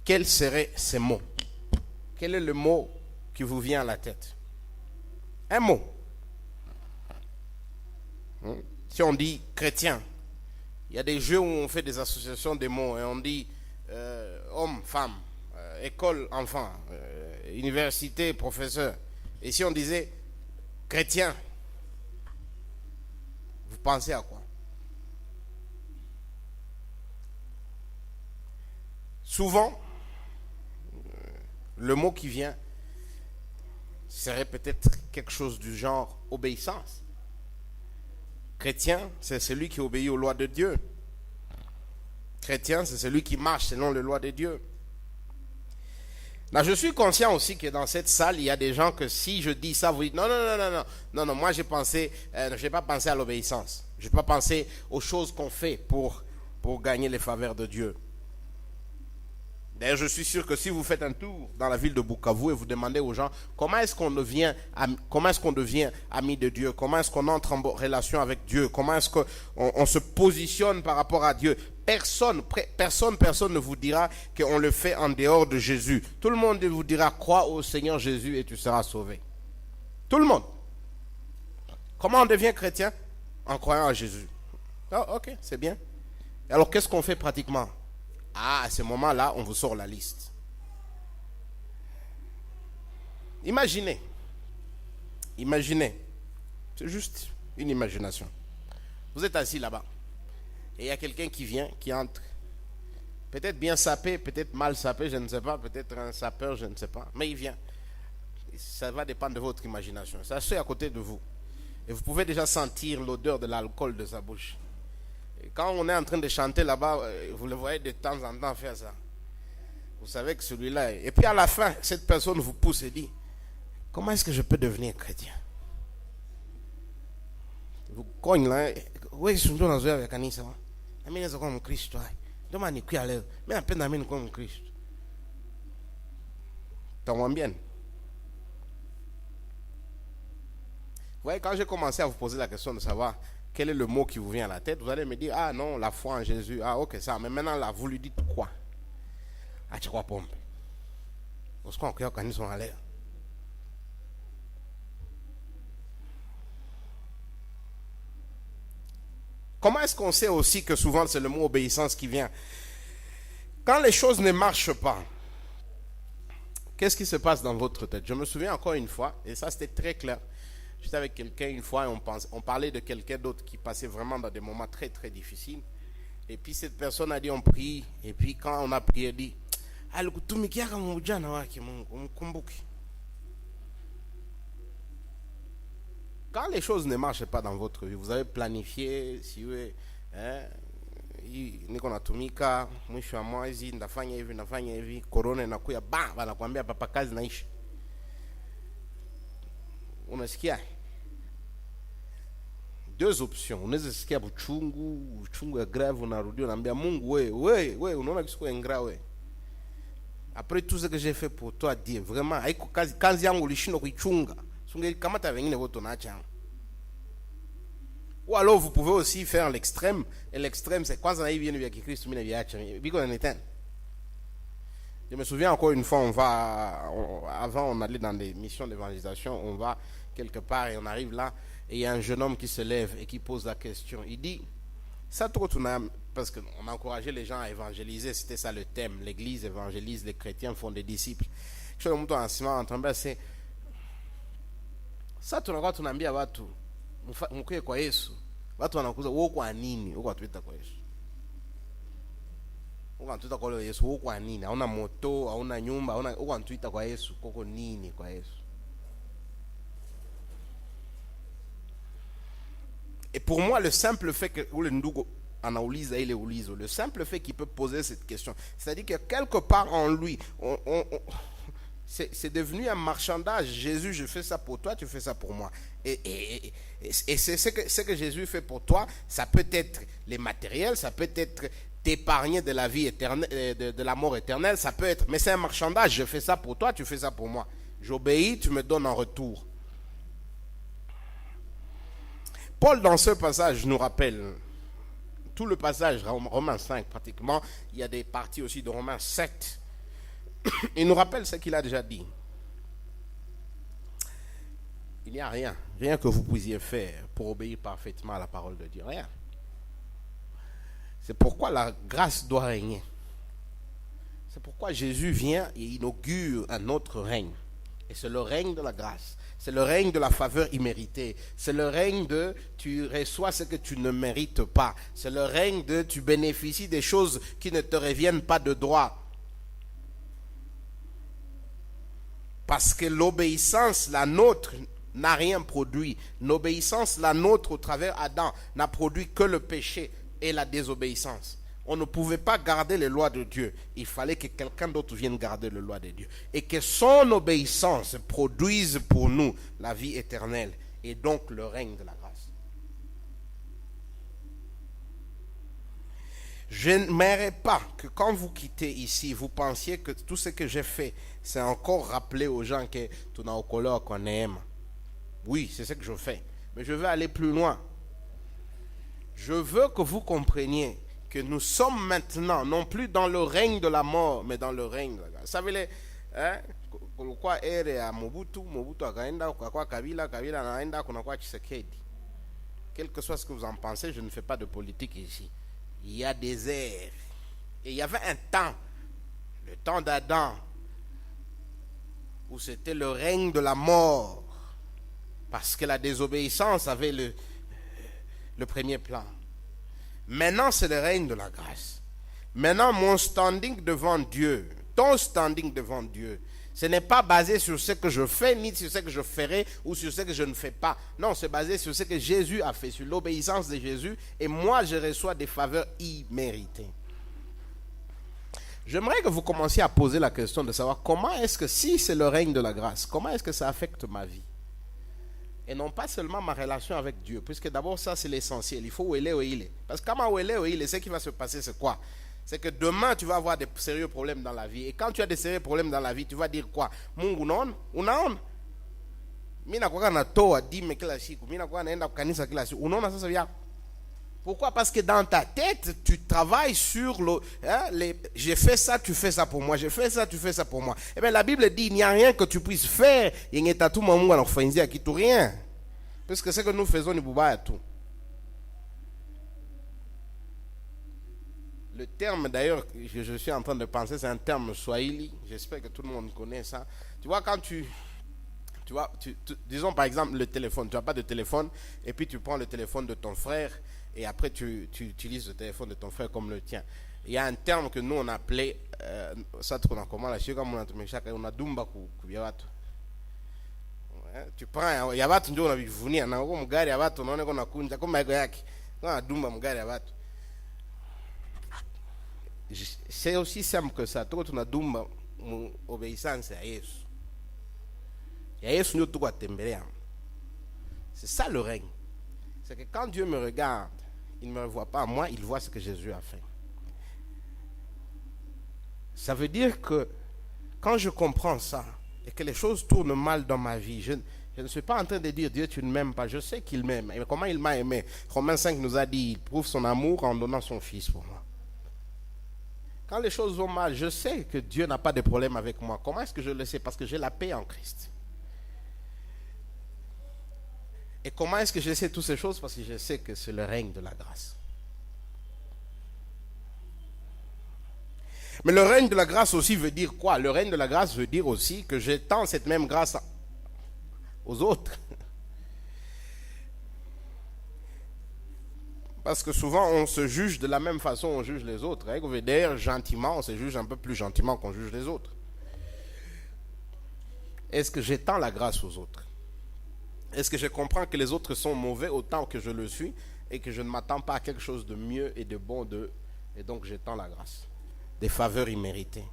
quels seraient ces mots? Quel est le mot qui vous vient à la tête? Un mot. Si on dit chrétien, il y a des jeux où on fait des associations de mots et on dit homme, femme, école, enfant, université, professeur. Et si on disait chrétien, vous pensez à quoi? Souvent, le mot qui vient serait peut-être quelque chose du genre obéissance. Chrétien, c'est celui qui obéit aux lois de Dieu. Chrétien, c'est celui qui marche selon les lois de Dieu. Là, je suis conscient aussi que dans cette salle, il y a des gens que si je dis ça, vous dites non, moi j'ai pensé, je n'ai pas pensé à l'obéissance. Je n'ai pas pensé aux choses qu'on fait pour gagner les faveurs de Dieu. D'ailleurs, je suis sûr que si vous faites un tour dans la ville de Bukavu et vous demandez aux gens comment est-ce qu'on devient ami de Dieu, comment est-ce qu'on entre en relation avec Dieu, comment est-ce qu'on se positionne par rapport à Dieu, personne ne vous dira qu'on le fait en dehors de Jésus. Tout le monde vous dira crois au Seigneur Jésus et tu seras sauvé. Tout le monde. Comment on devient chrétien? En croyant à Jésus. Oh, ok, c'est bien. Alors qu'est-ce qu'on fait pratiquement? Ah, à ce moment-là, on vous sort la liste. Imaginez, c'est juste une imagination. Vous êtes assis là-bas, et il y a quelqu'un qui vient, qui entre. Peut-être bien sapé, peut-être mal sapé, je ne sais pas, peut-être un sapeur, je ne sais pas, mais il vient. Ça va dépendre de votre imagination. Ça se fait à côté de vous. Et vous pouvez déjà sentir l'odeur de l'alcool de sa bouche. Quand on est en train de chanter là-bas, vous le voyez de temps en temps faire ça. Vous savez que celui-là... Et puis à la fin, cette personne vous pousse et dit, comment est-ce que je peux devenir chrétien? Vous cognez là. Oui, je suis dans la kanisa. Je suis comme Christ. Je suis mais à peine comme Christ. T'en vois bien. Vous voyez, quand j'ai commencé à vous poser la question de savoir quel est le mot qui vous vient à la tête, vous allez me dire, ah non, la foi en Jésus, ah ok ça, mais maintenant là, vous lui dites quoi? Ah tu crois pompe? Parce qu'on crée quand ils sont à l'air. Comment est-ce qu'on sait aussi que souvent c'est le mot obéissance qui vient? Quand les choses ne marchent pas, qu'est-ce qui se passe dans votre tête? Je me souviens encore une fois, et ça c'était très clair. J'étais avec quelqu'un une fois et on parlait de quelqu'un d'autre qui passait vraiment dans des moments très très difficiles. Et puis cette personne a dit on prie. Et puis quand on a prié, elle dit quand les choses ne marchent pas dans votre vie, vous avez planifié, si vous niko natumika mwisho wa mwezi ndafanya hivi corona inakuya wanakuambia papa kazi naishi. Unasikia deux options. Unaweza sikia uchungu ya grave, unarudia unaambia Mungu we unaona kisiko engra we. Après tout ce que j'ai fait pour toi, Dieu, vraiment haiko kazi yangu ulishindwa kuichunga. Sunge kama ta wengine wote naacha. Ou alors vous pouvez aussi faire l'extrême, et l'extrême c'est kwanza na hivi vya Kikristo mimi na viacha. Biko na neten. Je me souviens encore une fois, avant on allait dans des missions d'évangélisation, on va quelque part et on arrive là, et il y a un jeune homme qui se lève et qui pose la question. Il dit, ça trop parce qu'on encourageait les gens à évangéliser, c'était ça le thème, l'église évangélise, les chrétiens font des disciples. Je suis en ciment en c'est ça tunakuwa tunaambia watu mkue kwa Yesu. Watu wanakuza wewe kwa nini? Wewe watuita kwa Yesu. Ukantuita kwa Yesu wewe kwa nini? Hauna moto, hauna nyumba, hauna ukantuita kwa Yesu koko nini kwa Yesu? Et pour moi, le simple fait que le simple fait qu'il peut poser cette question, c'est-à-dire que quelque part en lui, c'est devenu un marchandage. Jésus, je fais ça pour toi, tu fais ça pour moi. Et c'est ce que Jésus fait pour toi. Ça peut être les matériels, ça peut être t'épargner de la vie éternelle, de la mort éternelle, ça peut être, mais c'est un marchandage. Je fais ça pour toi, tu fais ça pour moi. J'obéis, tu me donnes en retour. Paul, dans ce passage, nous rappelle tout le passage, Romains 5 pratiquement, il y a des parties aussi de Romains 7, Il nous rappelle ce qu'il a déjà dit. Il n'y a rien que vous puissiez faire pour obéir parfaitement à la parole de Dieu. Rien. C'est pourquoi la grâce doit régner. C'est pourquoi Jésus vient et inaugure un autre règne. Et c'est le règne de la grâce. C'est le règne de la faveur imméritée. C'est le règne de tu reçois ce que tu ne mérites pas. C'est le règne de tu bénéficies des choses qui ne te reviennent pas de droit. Parce que l'obéissance, la nôtre, n'a rien produit. L'obéissance, la nôtre, au travers d'Adam, n'a produit que le péché et la désobéissance. On ne pouvait pas garder les lois de Dieu. Il fallait que quelqu'un d'autre vienne garder les lois de Dieu. Et que son obéissance produise pour nous la vie éternelle et donc le règne de la grâce. Je n'aimerais pas que quand vous quittez ici, vous pensiez que tout ce que j'ai fait, c'est encore rappeler aux gens que tu n'as au colère qu'on aime. Oui, c'est ce que je fais. Mais je veux aller plus loin. Je veux que vous compreniez que nous sommes maintenant, non plus dans le règne de la mort, mais dans le règne de la grâce. Vous savez, quoi à Mobutu akaenda kwa Kabila anaenda kuna kwa Tshisekedi. Quel que soit ce que vous en pensez, je ne fais pas de politique ici. Il y a des ères. Et il y avait un temps, le temps d'Adam, où c'était le règne de la mort. Parce que la désobéissance avait le premier plan. Maintenant, c'est le règne de la grâce. Maintenant, mon standing devant Dieu, ton standing devant Dieu, ce n'est pas basé sur ce que je fais, ni sur ce que je ferai, ou sur ce que je ne fais pas. Non, c'est basé sur ce que Jésus a fait, sur l'obéissance de Jésus. Et moi, je reçois des faveurs imméritées. J'aimerais que vous commenciez à poser la question de savoir comment est-ce que, si c'est le règne de la grâce, comment est-ce que ça affecte ma vie? Et non pas seulement ma relation avec Dieu, puisque d'abord ça c'est l'essentiel. Il faut où il est. Parce que comment où il est, ce qui va se passer c'est quoi? C'est que demain tu vas avoir des sérieux problèmes dans la vie. Et quand tu as des sérieux problèmes dans la vie, tu vas dire quoi? Mungu non, unaona? Mina kwa na toa dime kila siku, mina kwa naenda kanisa kila siku. Unaona sasa vya? Pourquoi? Parce que dans ta tête, tu travailles sur j'ai fait ça, tu fais ça pour moi. J'ai fait ça, tu fais ça pour moi. Eh bien, la Bible dit, il n'y a rien que tu puisses faire. Il n'y a tout monde à faire qui tout rien. Parce que ce que nous faisons, nous pouvons tout. Le terme, d'ailleurs, je suis en train de penser, c'est un terme swahili. J'espère que tout le monde connaît ça. Tu vois, quand disons par exemple le téléphone. Tu n'as pas de téléphone et puis tu prends le téléphone de ton frère. Et après, tu utilises le téléphone de ton frère comme le tien. Il y a un terme que nous, on appelait, ça, on a comment, on a dumba kubiawatu. Tu prends, il y a watu ndio unavivunia, na huko mgari ya watu, unaona kuna kunja, kama ego yake. On a dumba mgari ya watu. C'est aussi simple que ça. Toi, tu as dumba obéissance à Yesu. Et Yesu ndio tuko atembelea. C'est ça le règne. C'est que quand Dieu me regarde, il ne me revoit pas moi, il voit ce que Jésus a fait. Ça veut dire que quand je comprends ça et que les choses tournent mal dans ma vie, je ne suis pas en train de dire Dieu tu ne m'aimes pas, je sais qu'il m'aime. Et comment il m'a aimé? Romains 5 nous a dit il prouve son amour en donnant son fils pour moi. Quand les choses vont mal, je sais que Dieu n'a pas de problème avec moi. Comment est-ce que je le sais? Parce que j'ai la paix en Christ. Et comment est-ce que je sais toutes ces choses? Parce que je sais que c'est le règne de la grâce. Mais le règne de la grâce aussi veut dire quoi? Le règne de la grâce veut dire aussi que j'étends cette même grâce aux autres. Parce que souvent on se juge de la même façon on juge les autres. D'ailleurs, gentiment, on se juge un peu plus gentiment qu'on juge les autres. Est-ce que j'étends la grâce aux autres? Est-ce que je comprends que les autres sont mauvais autant que je le suis et que je ne m'attends pas à quelque chose de mieux et de bon d'eux et donc j'étends la grâce, des faveurs imméritées.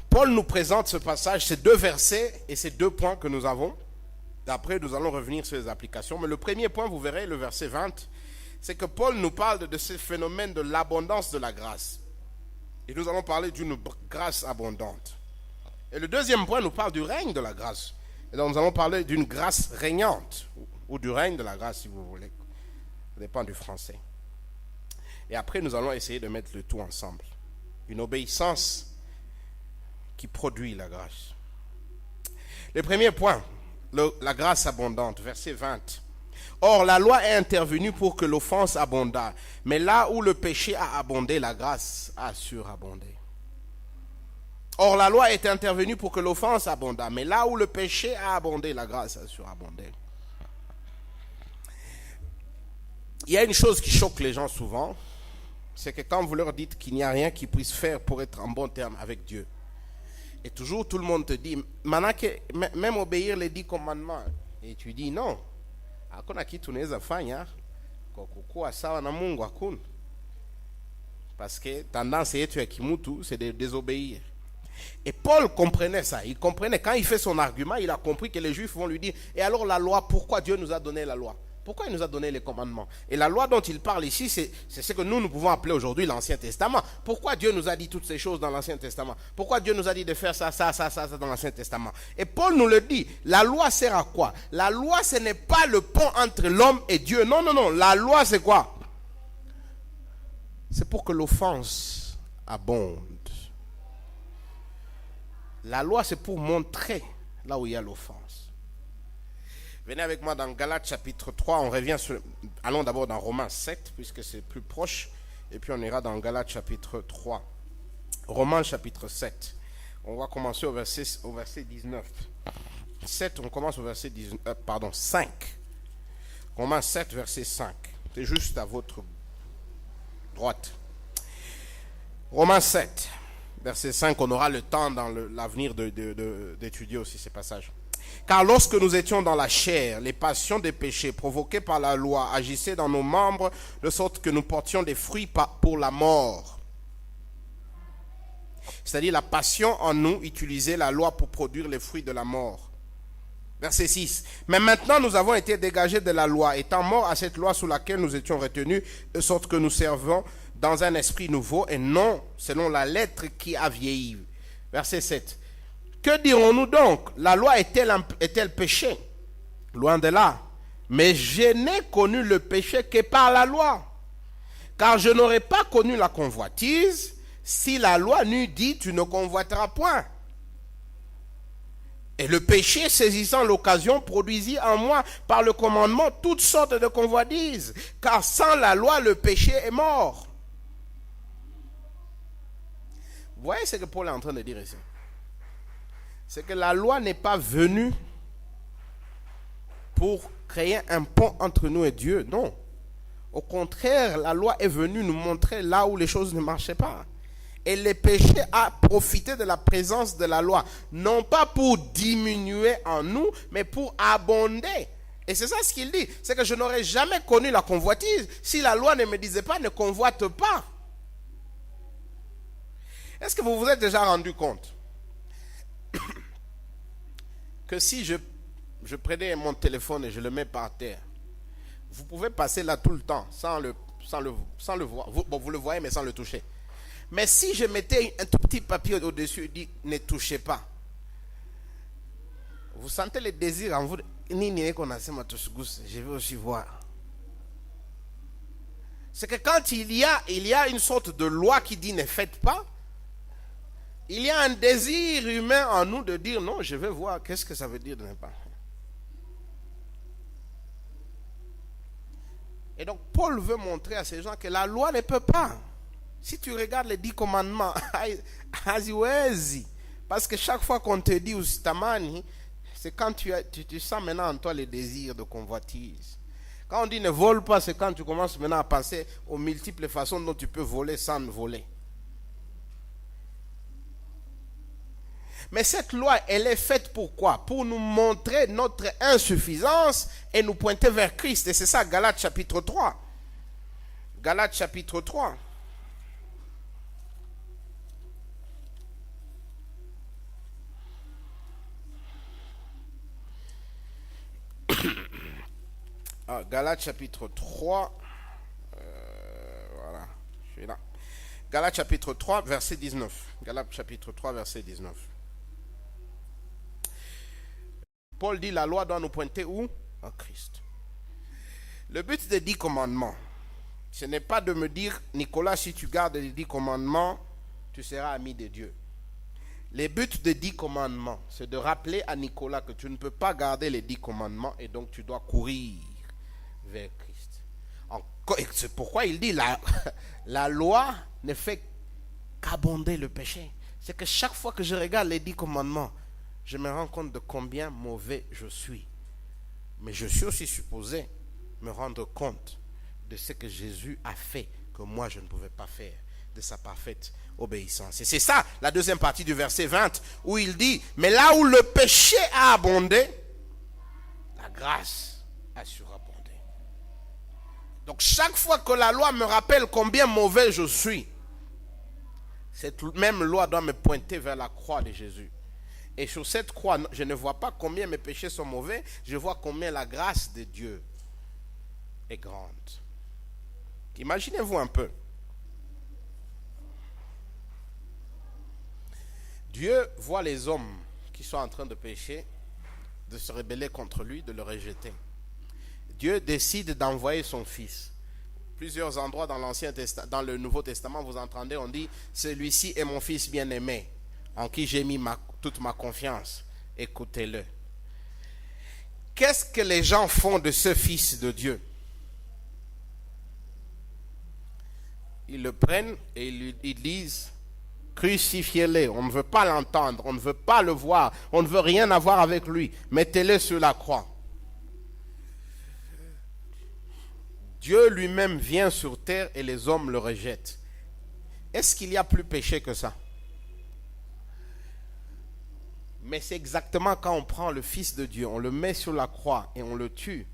Paul nous présente ce passage, ces deux versets et ces deux points que nous avons. Après, nous allons revenir sur les applications. Mais le premier point, vous verrez, le verset 20, c'est que Paul nous parle de ce phénomène de l'abondance de la grâce. Et nous allons parler d'une grâce abondante. Et le deuxième point nous parle du règne de la grâce. Et donc nous allons parler d'une grâce régnante, ou du règne de la grâce si vous voulez. Ça dépend du français. Et après nous allons essayer de mettre le tout ensemble. Une obéissance qui produit la grâce. Le premier point, la grâce abondante, verset 20. Or, la loi est intervenue pour que l'offense abondât. Mais là où le péché a abondé, la grâce a surabondé. Or, la loi est intervenue pour que l'offense abondât. Mais là où le péché a abondé, la grâce a surabondé. Il y a une chose qui choque les gens souvent, c'est que quand vous leur dites qu'il n'y a rien qu'ils puissent faire pour être en bon terme avec Dieu, et toujours tout le monde te dit, même obéir les 10 commandements, et tu dis non, hakuna kitu unaweza fanya kwa kukuwa sawa na Mungu, hakuna. Parce que tendance yetu ya kimutu, c'est de désobéir. Et Paul comprenait ça. Il comprenait, quand il fait son argument, il a compris que les Juifs vont lui dire, et alors la loi, pourquoi Dieu nous a donné la loi? Pourquoi il nous a donné les commandements? Et la loi dont il parle ici, c'est ce que nous pouvons appeler aujourd'hui l'Ancien Testament. Pourquoi Dieu nous a dit toutes ces choses dans l'Ancien Testament? Pourquoi Dieu nous a dit de faire ça dans l'Ancien Testament? Et Paul nous le dit, la loi sert à quoi? La loi, ce n'est pas le pont entre l'homme et Dieu. Non, non, non. La loi, c'est quoi? C'est pour que l'offense abonde. La loi, c'est pour montrer là où il y a l'offense. Venez avec moi dans Galates chapitre 3, allons d'abord dans Romains 7, puisque c'est plus proche, et puis on ira dans Galates chapitre 3. Romains chapitre 7, on va commencer au verset 19. 7, on commence au verset 5. Romains 7, verset 5. C'est juste à votre droite. Romains 7, verset 5, on aura le temps dans l'avenir d'étudier aussi ces passages. Car lorsque nous étions dans la chair, les passions des péchés provoquées par la loi agissaient dans nos membres de sorte que nous portions des fruits pour la mort. C'est-à-dire la passion en nous utilisait la loi pour produire les fruits de la mort. Verset 6. Mais maintenant nous avons été dégagés de la loi, étant morts à cette loi sous laquelle nous étions retenus, de sorte que nous servons dans un esprit nouveau et non selon la lettre qui a vieilli. Verset 7. Que dirons-nous donc? La loi est-elle péché? Loin de là. Mais je n'ai connu le péché que par la loi. Car je n'aurais pas connu la convoitise si la loi n'eût dit tu ne convoiteras point. Et le péché, saisissant l'occasion, produisit en moi par le commandement toutes sortes de convoitises. Car sans la loi, le péché est mort. Vous voyez ce que Paul est en train de dire ici? C'est que la loi n'est pas venue pour créer un pont entre nous et Dieu. Non. Au contraire, la loi est venue nous montrer là où les choses ne marchaient pas. Et le péché a profité de la présence de la loi. Non pas pour diminuer en nous, mais pour abonder. Et c'est ça ce qu'il dit. C'est que je n'aurais jamais connu la convoitise si la loi ne me disait pas ne convoite pas. Est-ce que vous vous êtes déjà rendu compte que si je prenais mon téléphone et je le mets par terre, vous pouvez passer là tout le temps sans le voir. Vous le voyez mais sans le toucher. Mais si je mettais un tout petit papier au-dessus et dit ne touchez pas, vous sentez le désir en vous. Je vais aussi voir. C'est que quand il y a une sorte de loi qui dit ne faites pas, il y a un désir humain en nous de dire non, je vais voir qu'est-ce que ça veut dire de ne pas faire. Et donc Paul veut montrer à ces gens que la loi ne peut pas. Si tu regardes les 10 commandements, parce que chaque fois qu'on te dit ustamani, c'est quand tu sens maintenant en toi les désirs de convoitise. Quand on dit ne vole pas, c'est quand tu commences maintenant à penser aux multiples façons dont tu peux voler sans voler. Mais cette loi, elle est faite pour quoi? Pour nous montrer notre insuffisance et nous pointer vers Christ. Et c'est ça, Galates chapitre 3. Galates chapitre 3. Galates chapitre 3. Voilà, je suis là. Galates chapitre 3, verset 19. Galates chapitre 3, verset 19. Paul dit la loi doit nous pointer où? En Christ. Le but des 10 commandements, ce n'est pas de me dire, Nicolas, si tu gardes les 10 commandements, tu seras ami de Dieu. Les buts des 10 commandements, c'est de rappeler à Nicolas que tu ne peux pas garder les 10 commandements et donc tu dois courir vers Christ. C'est pourquoi il dit la loi ne fait qu'abonder le péché. C'est que chaque fois que je regarde les 10 commandements, je me rends compte de combien mauvais je suis. Mais je suis aussi supposé me rendre compte de ce que Jésus a fait, que moi je ne pouvais pas faire, de sa parfaite obéissance. Et c'est ça, la deuxième partie du verset 20, où il dit, mais là où le péché a abondé, la grâce a surabondé. Donc chaque fois que la loi me rappelle combien mauvais je suis, cette même loi doit me pointer vers la croix de Jésus. Et sur cette croix, je ne vois pas combien mes péchés sont mauvais, je vois combien la grâce de Dieu est grande. Imaginez-vous un peu. Dieu voit les hommes qui sont en train de pécher, de se rebeller contre lui, de le rejeter. Dieu décide d'envoyer son Fils. Plusieurs endroits dans le Nouveau Testament, vous entendez, on dit, celui-ci est mon Fils bien-aimé, en qui j'ai mis toute ma confiance. Écoutez-le. Qu'est-ce que les gens font de ce Fils de Dieu? Ils le prennent et ils disent, crucifiez-le, on ne veut pas l'entendre, on ne veut pas le voir, on ne veut rien avoir avec lui, mettez-le sur la croix. Dieu lui-même vient sur terre et les hommes le rejettent. Est-ce qu'il y a plus péché que ça? Mais c'est exactement quand on prend le Fils de Dieu, on le met sur la croix et on le tue,